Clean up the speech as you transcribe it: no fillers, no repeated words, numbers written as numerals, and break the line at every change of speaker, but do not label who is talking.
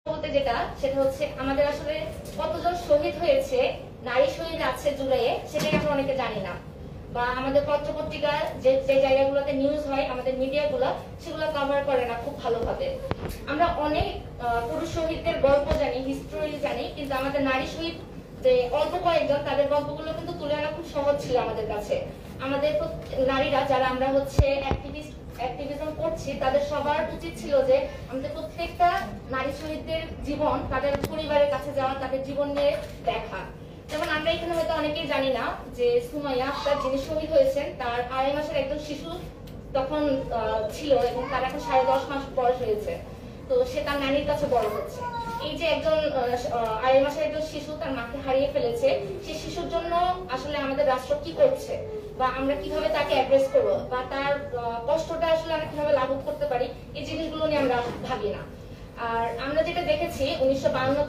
বলতে যেটা সেটা হচ্ছে আমাদের আসলে কতজন শহীদ হয়েছে, নারী শহীদ আছে জুলাইয়ে, সেটাই আমরা অনেকে জানি না। বা আমাদের পত্র পত্রিকা যে যে জায়গাগুলোতে নিউজ হয়, আমাদের মিডিয়াগুলো সেগুলো কভার করে না খুব ভালোভাবে। আমরা অনেক পুরুষ শহীদদের গল্প জানি, হিস্টোরি জানি, কিন্তু আমাদের নারী শহীদ যে অল্প কয়েকজন, তাদের গল্পগুলো কিন্তু তুলে আনা খুব সহজ ছিল আমাদের কাছে। আমাদের নারীরা যারা আমরা হচ্ছে অ্যাক্টিভিজম করছি, তাদের সবার উচিত ছিল যে আমাদের প্রত্যেকটা নারী শহীদদের জীবন, তাদের পরিবারের কাছে যাওয়া, তাদের জীবন নিয়ে দেখা। যেমন আমরা এখানে হয়তো অনেকেই জানি না যে সুমাইয়া আক্তার যিনি শহীদ হয়েছেন, তার 2.5 মাসের একজন শিশু তখন ছিল, এবং তার এখন 10.5 মাস বয়স হয়েছে। তো সে তার নানির কাছে বড় হচ্ছে। এই যে একজন 2.5 মাসের একজন শিশু তার মাকে হারিয়ে ফেলেছে, সেই শিশুর জন্য আসলে আমাদের রাষ্ট্র কি করছে, বা আমরা কিভাবে তাকে অ্যাড্রেস করবো, বা তার কষ্টটা আসলে আমরা কিভাবে লাঘব করতে পারি, এই জিনিসগুলো নিয়ে আমরা ভাবি না। আর আমরা যেটা দেখেছি 1952